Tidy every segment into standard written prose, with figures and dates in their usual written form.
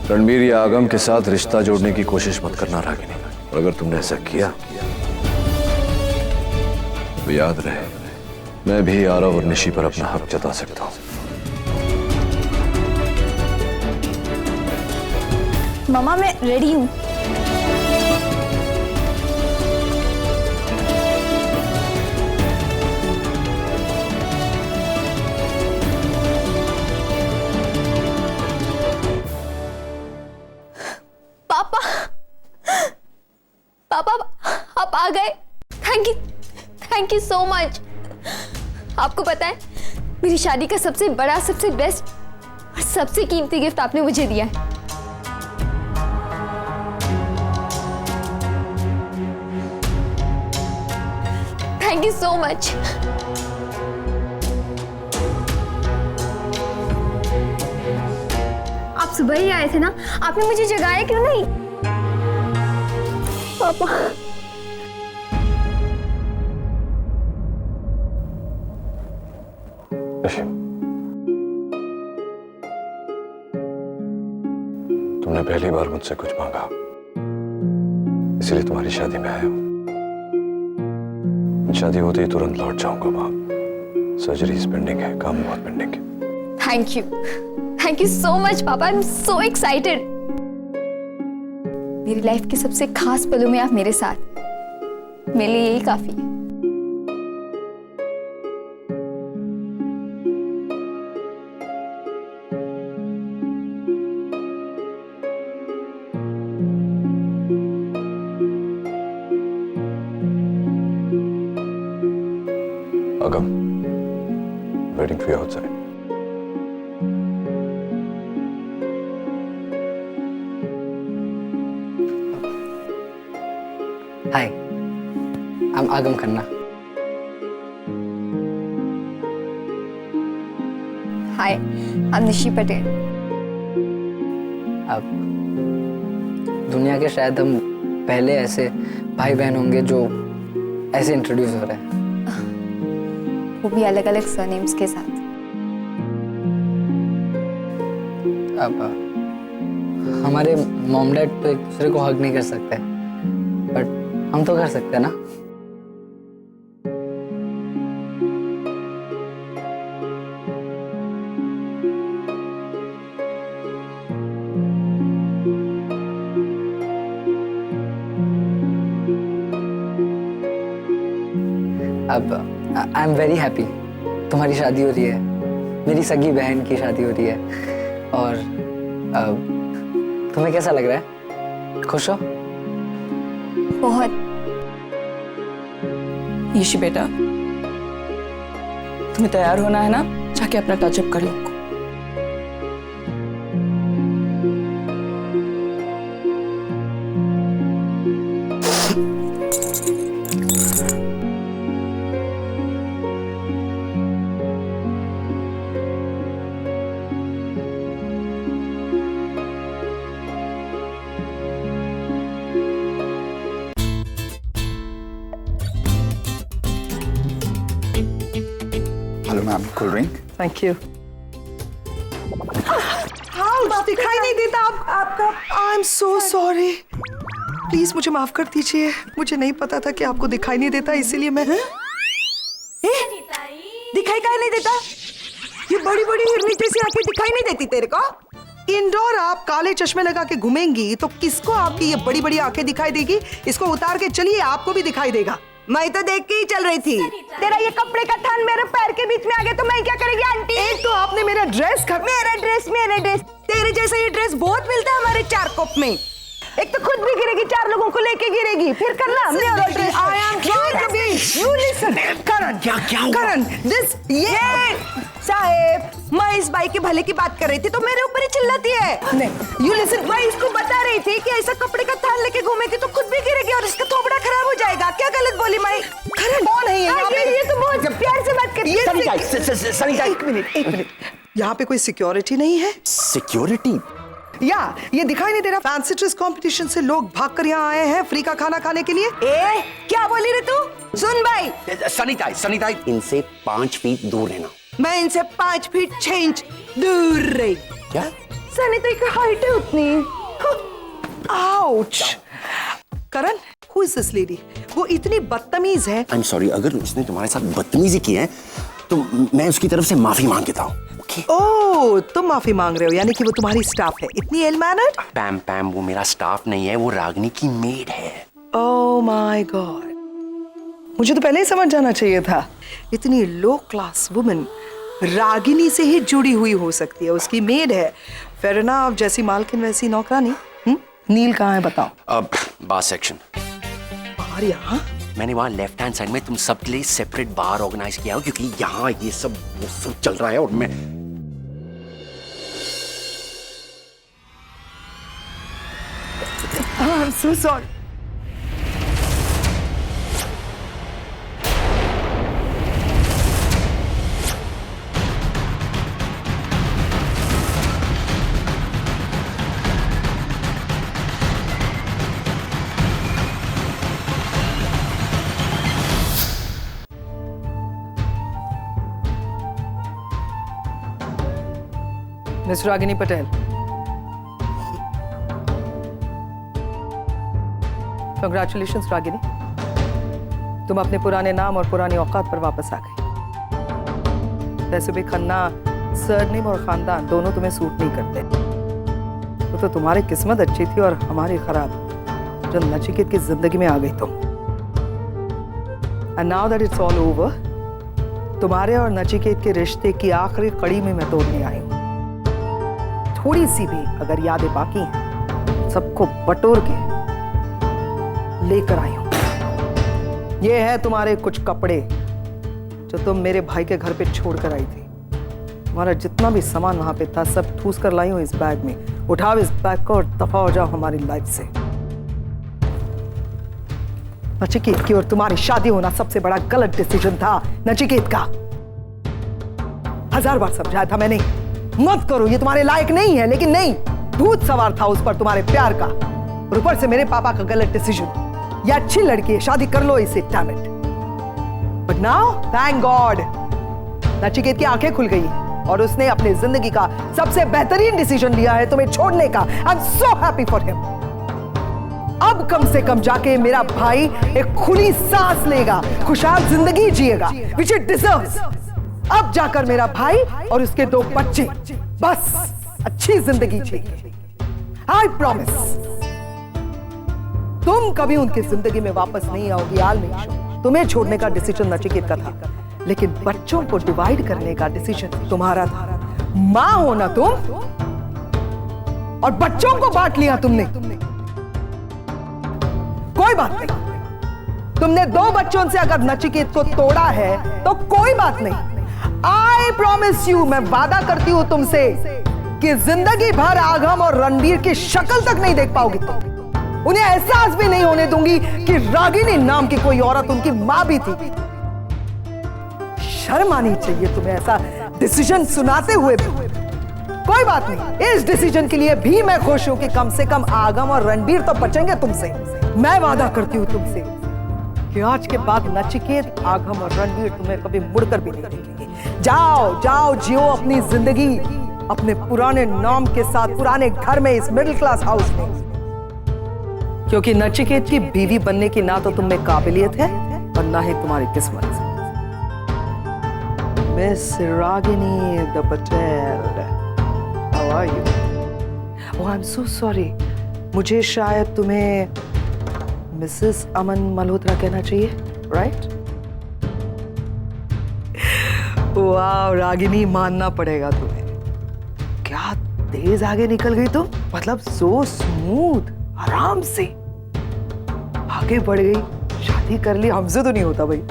रणबीर या आगम के साथ रिश्ता जोड़ने की कोशिश मत करना रागिनी। और अगर तुमने ऐसा किया तो याद रहे, मैं भी आरव और निशी पर अपना हक जता सकता हूं। मामा मैं रेडी हूं। पापा, पापा आप आ गए। Thank you so much. आपको पता है मेरी शादी का सबसे बड़ा, सबसे बेस्ट और सबसे कीमती गिफ्ट आपने मुझे दिया है। Thank you so much. आप सुबह ही आए थे ना, आपने मुझे जगाया क्यों नहीं? पापा तुमने पहली बार मुझसे कुछ मांगा, इसलिए तुम्हारी शादी में आया हूं। शादी होते ही तुरंत लौट जाऊंगा वहां। सर्जरी पेंडिंग है, काम बहुत पेंडिंग है। थैंक यू सो मच पापा। आई एम सो एक्साइटेड। मेरी लाइफ के सबसे खास पलों में आप मेरे साथ, मेरे लिए यही काफी है। Agam, waiting for you outside. Hi, I'm Agam Khanna. Hi, I'm Nishi Patel. अब दुनिया के शायद हम पहले ऐसे भाई बहन होंगे जो ऐसे इंट्रोड्यूस हो रहे हैं, वो भी अलग अलग सरनेम्स के साथ। अब हमारे मॉम डैड तो एक दूसरे को हग नहीं कर सकते, बट हम तो कर सकते हैं ना। अब आई एम वेरी हैप्पी। तुम्हारी शादी हो रही है, मेरी सगी बहन की शादी हो रही है। और तुम्हें कैसा लग रहा है? खुश हो? बहुत। निशी बेटा, तुम्हें तैयार होना है ना, जाके अपना टचअप कर लो। Hello ma'am, cold drink. Thank you. दिखाई नहीं देता आपका। I am so sorry, please मुझे माफ कर दीजिए। मुझे नहीं पता था कि आपको दिखाई नहीं देता, इसीलिए मैं दिखाई क्या नहीं देता? ये बड़ी बड़ी हिरनी जैसी आंखें दिखाई नहीं देती तेरे को? इंडोर आप काले चश्मे लगा के घूमेंगी तो किसको आपकी ये बड़ी बड़ी आंखें दिखाई देगी? इसको उतार के चलिए, आपको भी दिखाई देगा। मैं तो देख के ही चल रही थी। तेरा ये कपड़े का थान मेरे पैर के बीच में आ गया तो मैं क्या करेगी आंटी? एक तो आपने मेरा ड्रेस मेरा ड्रेस तेरे जैसा ये ड्रेस बहुत मिलता है हमारे चार कोप में। एक तो खुद भी गिरेगी, चार लोगों को लेके गिरेगी, फिर करना मेरा dress. I am trying to be. You listen Karan, क्या हुआ? करण दिस ये साहेब, मैं इस बाई के भले की बात कर रही थी तो मेरे ऊपर ही चिल्लाती है। नहीं, यू लिसन, मैं इसको बता रही थी कि ऐसा कपड़े का थान लेके घूमेगी तो खुद भी गिरेगी और इसका थोबड़ा खराब हो जाएगा। क्या गलत बोली मैं? करण कौन है ये तो बहुत प्यार से बात करती है। एक मिनट यहाँ पे कोई सिक्योरिटी नहीं है? सिक्योरिटी? या ये दिखाई नहीं दे रहा? फैंसी ड्रेस कंपटीशन से लोग भाग कर यहाँ आए हैं फ्री का खाना खाने के लिए। ए, क्या बोली रे तू? सुन भाई, सनीता, इनसे 5 फीट दूर रहना। मैं इनसे 5 फीट 6 इंच दूर रही। क्या? सनिता की हाइट है उतनी। Ouch. Karan, who is this lady? वो इतनी बदतमीज है। आई एम सॉरी, अगर उसने तुम्हारे साथ बदतमीजी की है तो मैं उसकी तरफ से माफी मांगता हूँ। ओह, तुम माफी मांग रहे हो, यानी कि वो तुम्हारी स्टाफ है, इतनी इल मैनर्ड? पैम पैम, वो मेरा स्टाफ नहीं है, वो रागिनी की मेड है। ओह माय गॉड, मुझे तो पहले ही समझ जाना चाहिए था। इतनी लो क्लास वुमन रागिनी से ही जुड़ी हुई हो सकती है, उसकी मेड है। फिर ना, आप जैसी मालकिन वैसी नौकरानी। नील कहाँ है बताओ? अब बार सेक्शन। बाहर? यहाँ? मैंने वहाँ लेफ्ट हैंड साइड में तुम सब के लिए सेपरेट बार ऑर्गेनाइज किया हो, क्योंकि यहाँ ये सब चल रहा है और मैं I'm so sorry. Miss Ragini Patel. Congratulations, Ragini. तुम अपने पुराने नाम और पुरानी औकात पर वापस आ गई। वैसे भी खन्ना सरनेम और खानदान दोनों तुम्हें सूट नहीं करते। तो तुम्हारी किस्मत अच्छी थी और हमारी खराब, जो नचिकेत की जिंदगी में आ गई तुम। And now that it's all over, तुम्हारे और नचिकेत के रिश्ते की आखिरी कड़ी में मैं तोड़ने आई हूँ। थोड़ी सी भी अगर यादें बाकी हैं, सबको बटोर के लेकर आई हूं। ये है तुम्हारे कुछ कपड़े जो तुम मेरे भाई के घर पे छोड़कर आई थी। तुम्हारा जितना भी सामान वहां पे था, सब ठूस कर लाई हूं इस बैग में। उठाओ इस बैग को और दफा हो जाओ हमारी लाइफ से। नचिकेत की और तुम्हारी शादी होना सबसे बड़ा गलत डिसीजन था नचिकेत का। 1000 बार समझाया था मैंने, मत करो, ये तुम्हारे लायक नहीं है। लेकिन नहीं, भूत सवार था उस पर तुम्हारे प्यार का, और ऊपर से मेरे पापा का गलत डिसीजन। ये अच्छी लड़की है, शादी कर लो इसे, damn it. But now thank God Nachiket की आंखें खुल गई और उसने अपनी जिंदगी का सबसे बेहतरीन डिसीजन लिया है तुम्हें छोड़ने का। आई am so happy for him. अब कम से कम जाके मेरा भाई एक खुली सांस लेगा, खुशहाल जिंदगी जिएगा, व्हिच इट डिजर्व्स। अब जाकर मेरा भाई और उसके 2 बच्चे बस अच्छी जिंदगी जिएंगे। I promise. तुम कभी उनकी जिंदगी में वापस नहीं आओगी। आल मेक श्योर। तुम्हें छोड़ने का डिसीजन नचिकेत का था, लेकिन बच्चों को डिवाइड करने का डिसीजन तुम्हारा था। मां हो ना तुम, और बच्चों को बांट लिया तुमने। कोई बात नहीं, तुमने 2 बच्चों से अगर नचिकेत को तोड़ा है तो कोई बात नहीं। आई प्रॉमिस यू, मैं वादा करती हूं तुमसे कि जिंदगी भर आगम और रणबीर की शक्ल तक नहीं देख पाओगी तुम। उन्हें एहसास भी नहीं होने दूंगी कि रागिनी नाम की कोई औरत उनकी मां भी थी। शर्म आनी चाहिए तुम्हें ऐसा डिसीजन सुनाते हुए भी। कोई बात नहीं, इस डिसीजन के लिए भी मैं खुश हूं कि कम से कम आगम और रणबीर तो बचेंगे तुमसे। मैं वादा करती हूं तुमसे कि आज के बाद नचिकेत, आगम और रणबीर तुम्हें कभी मुड़कर भी नहीं देखेंगे। जाओ जाओ, जियो अपनी जिंदगी अपने पुराने नाम के साथ, पुराने घर में, इस मिडिल क्लास हाउस में। क्योंकि नचिकेत की बीवी बनने की ना तो तुम में काबिलियत है और ना ही तुम्हारी किस्मत। Miss Ragini the Patel, how are you? Oh, I am so sorry. मुझे शायद तुम्हें मिसेस अमन मल्होत्रा कहना चाहिए, राइट? वाह रागिनी, मानना पड़ेगा तुम्हें। क्या तेज आगे निकल गई तुम, मतलब सो स्मूथ, आराम से आगे बढ़ गई, शादी कर ली। हमसे तो नहीं होता भाई।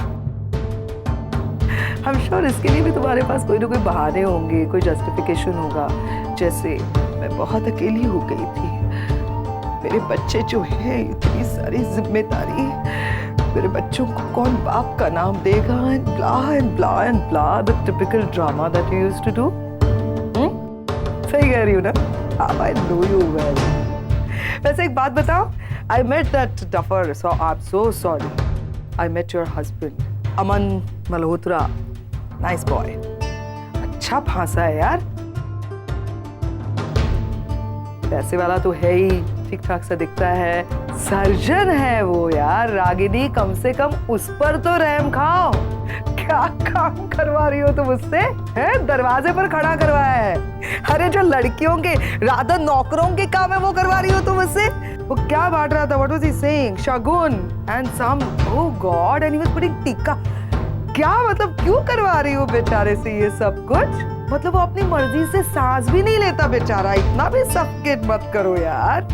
I'm sure इसके लिए भी तुम्हारे पास कोई ना कोई बहाने होंगे, कोई जस्टिफिकेशन होगा। जैसे मैं बहुत अकेली हो गई थी, मेरे बच्चे जो हैं, इतनी सारी जिम्मेदारी, मेरे बच्चों को कौन बाप का नाम देगा, and blah and blah and blah, the typical drama that you used to do. सही कह रही हूँ ना? I know you well. वैसे एक बात बताओ, I met that duffer, so I'm so sorry. I met your husband, Aman Malhotra. Nice boy. अच्छा फांसा है यार. पैसे वाला तो है ही, ठीक ठाक सा दिखता है, सर्जन है वो यार। रागिनी कम से कम उस पर तो रहम खाओ। क्या काम करवा रही हो तुम उससे? है दरवाजे पर खड़ा करवाया है। अरे जो लड़कियों के राधा नौकरों के काम है वो करवा रही हो तुम उससे। वो क्या बांट रहा था? What was he saying? Shagun and some, oh God, and he was putting tikka. क्या मतलब क्यों करवा रही हो बेचारे से ये सब कुछ? मतलब वो अपनी मर्जी से सांस भी नहीं लेता बेचारा। इतना भी सफकेट मत करो यार।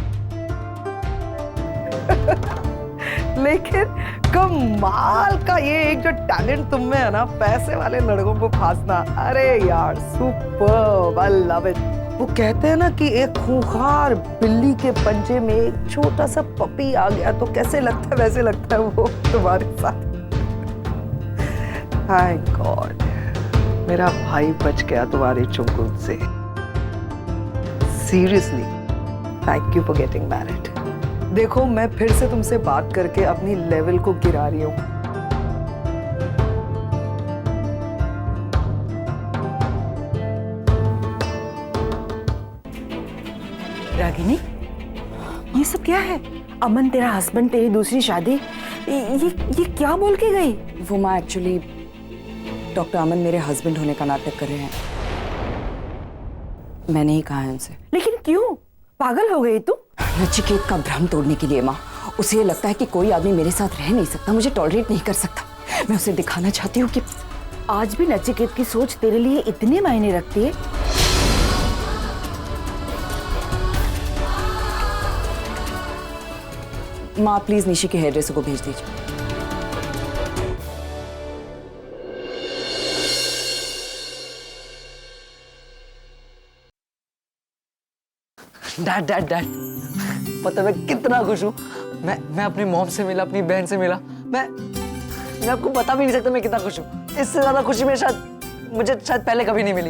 लेकिन कमाल का ये एक जो टैलेंट तुम में है ना, पैसे वाले लड़कों को फांसना। अरे यार सुपर्ब, आई लव इट। वो कहते हैं ना कि एक खूंखार बिल्ली के पंजे में एक छोटा सा पपी आ गया तो कैसे लगता है, वैसे लगता है वो तुम्हारे साथ। हाय गॉड, मेरा भाई बच गया तुम्हारे चुंगल से। Seriously thank you for getting married. देखो मैं फिर से तुमसे बात करके अपनी लेवल को गिरा रही हूँ। रागिनी, ये सब क्या है? अमन तेरा हस्बैंड, तेरी दूसरी शादी, ये क्या बोल के गई? वो माँ एक्चुअली डॉक्टर अमन मेरे हस्बैंड होने का नाटक कर रहे हैं। मैंने ही कहा है उनसे। लेकिन क्यों? पागल हो गई तू? नचिकेत का भ्रम तोड़ने के लिए माँ। उसे ये लगता है कि कोई आदमी मेरे साथ रह नहीं सकता, मुझे टॉलरेट नहीं कर सकता। मैं उसे दिखाना चाहती हूँ कि आज भी नचिकेत की सोच तेरे लिए इतने मायने रखती है? माँ प्लीज निशी के हेयर ड्रेसर को भेज दीजिए। डैड डैड डैड, पता है मैं कितना खुश हूँ। मैं अपनी मॉम से मिला, अपनी बहन से मिला। मैं आपको बता भी नहीं सकता मैं कितना खुश हूँ। इससे ज्यादा खुशी मुझे शायद पहले कभी नहीं मिली।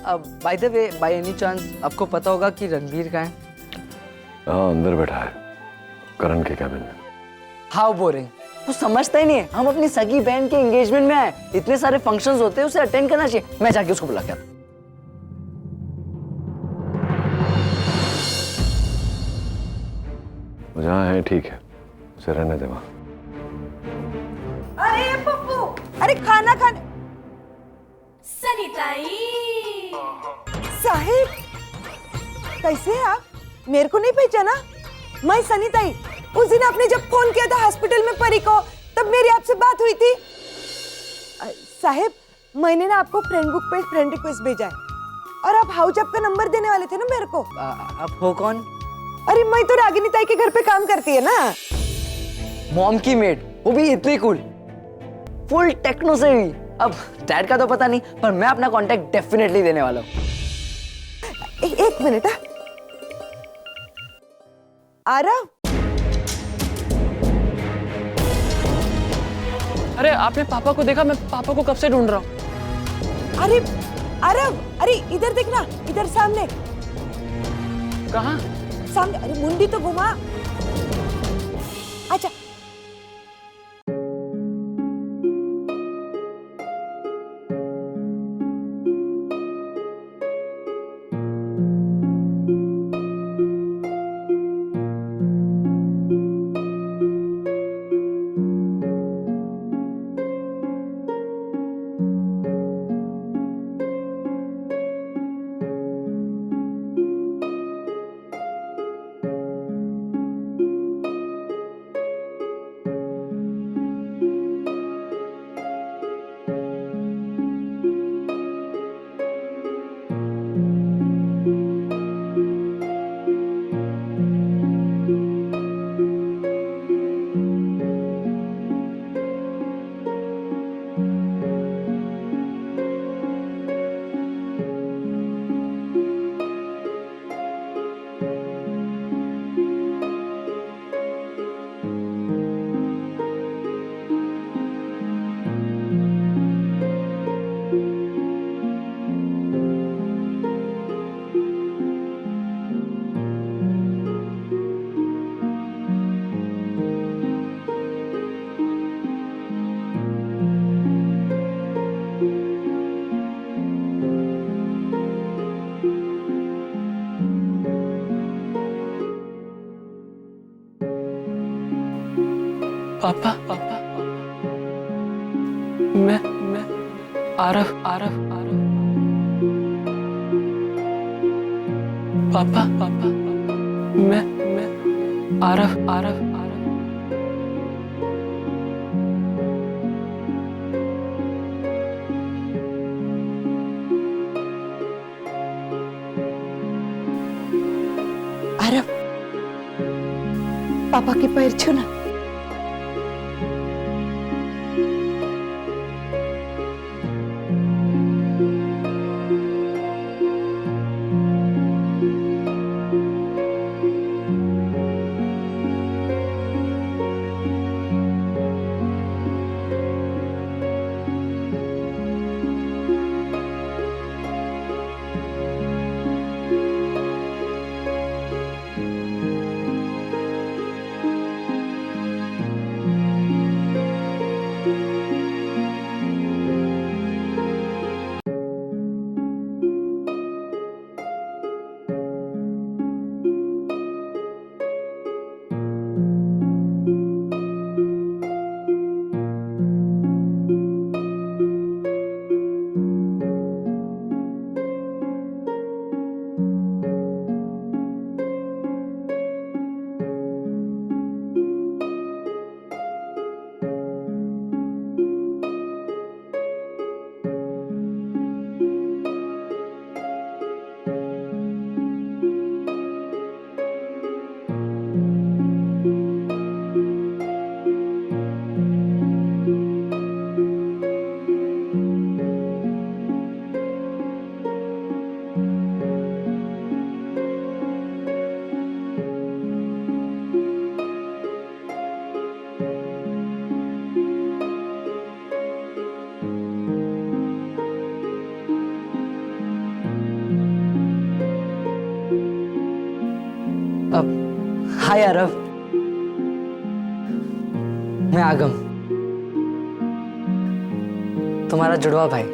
अब by the way, by any chance आपको पता होगा कि रणबीर कहाँ है? हाँ अंदर बैठा है, करण के कैबिन में। हाउ बोरिंग, वो समझता ही नहीं है। हम अपनी सगी बहन के एंगेजमेंट में आए, इतने सारे फंक्शंस होते हैं, उसे अटेंड करना चाहिए। मैं जाके उसको बुला के आता हूं। जहाँ है ठीक है, उसे रहने दे वहाँ। अरे पप्पू, अरे खाना खाने। साहिब, कैसे हैं आप? मेरे को नहीं पहचाना? मैं सनीताई। उस दिन आपने जब फोन किया था हॉस्पिटल में परी को, तब मेरी आपसे बात हुई थी। साहिब, मैंने ना आपको फ्रेंड बुक पे फ्रेंड रिक्वेस्ट भेजा है, और आप हाउस का नंबर देने वाले थे ना मेरे को। आप हो कौन? अरे मैं तो रागिनी ताई के घर पे काम करती है ना। मॉम की मेड, वो भी इतनी कूल, फुल टेक्नो से भी। अब डैड का तो पता नहीं, पर मैं अपना कांटेक्ट डेफिनेटली देने वाला हूँ। एक मिनट। आरव, अरे आपने पापा को देखा? मैं पापा को कब से ढूंढ रहा हूँ। अरे आरव, अरे इधर देखना, इधर सामने। कहाँ? सामने, अरे मुंडी तो घुमा। अच्छा, पापा पापा मैं आरव आरव आरव पापा पापा मैं आरव आरव आरव आरव, पापा के पैर छू ना। हाय आरव, मैं आगम, तुम्हारा जुड़वा भाई।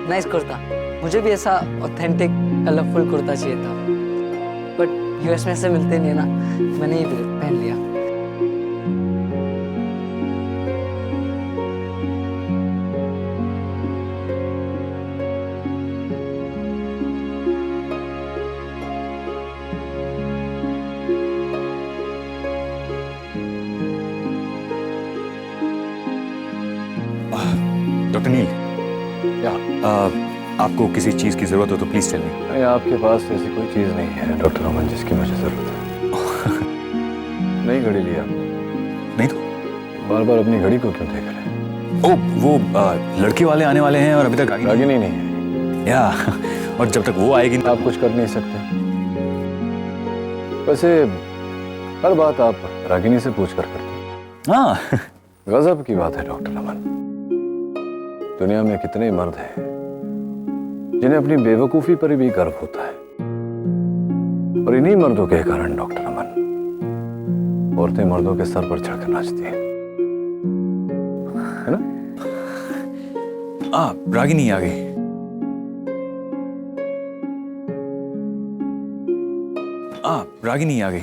नाइस कुर्ता, मुझे भी ऐसा ऑथेंटिक कलरफुल कुर्ता चाहिए था, बट यूएस में से मिलते नहीं है ना, मैंने ही पहन लिया। डॉक्टर नील, आपको किसी चीज की जरूरत हो तो प्लीज टेल मी। नहीं, आपके पास ऐसी कोई चीज नहीं है डॉक्टर अमन जिसकी मुझे जरूरत है। नहीं घड़ी लिया नहीं तो बार बार अपनी घड़ी को क्यों देख रहे? ओ वो लड़के वाले आने वाले हैं और अभी तक रागिनी नहीं है या और जब तक वो आएगी आप कुछ कर नहीं सकते। वैसे हर बात आप रागिनी से पूछ कर करते। हाँ गजब की बात है डॉक्टर अमन, दुनिया में कितने मर्द हैं जिन्हें अपनी बेवकूफी पर भी गर्व होता है, और इन्हीं मर्दों के कारण डॉक्टर अमन औरतें मर्दों के सर पर चढ़कर नाचती हैं, है ना? रागिनी आ गई। रागिनी आ गई।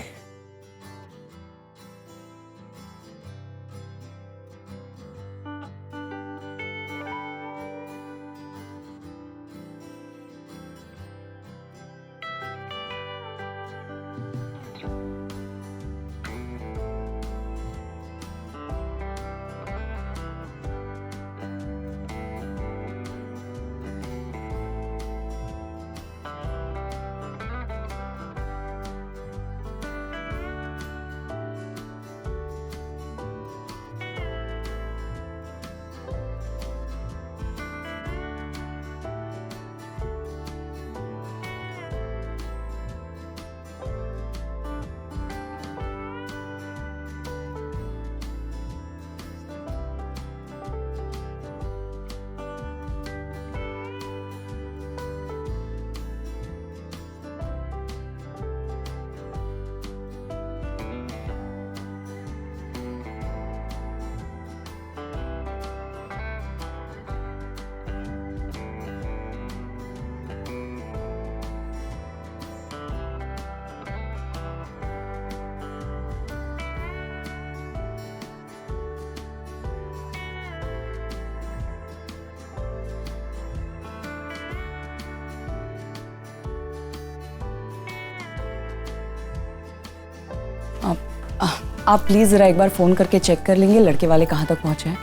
आप प्लीज़ ज़रा एक बार फ़ोन करके चेक कर लेंगे लड़के वाले कहाँ तक पहुँचे हैं।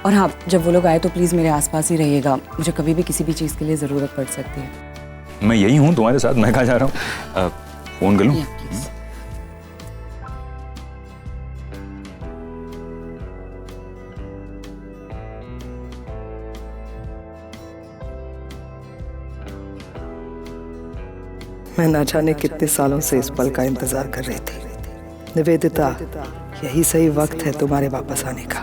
और हाँ, जब वो लोग आए तो प्लीज़ मेरे आसपास ही रहिएगा, मुझे कभी भी किसी भी चीज़ के लिए ज़रूरत पड़ सकती है। मैं यही हूँ तुम्हारे साथ, मैं कहाँ जा रहा हूँ। फ़ोन कर लूँ? प्लीज़। मैं ना जाने कितने सालों से इस पल का इंतजार कर रही थी। निवेदिता, यही सही वक्त है तुम्हारे वापस आने का।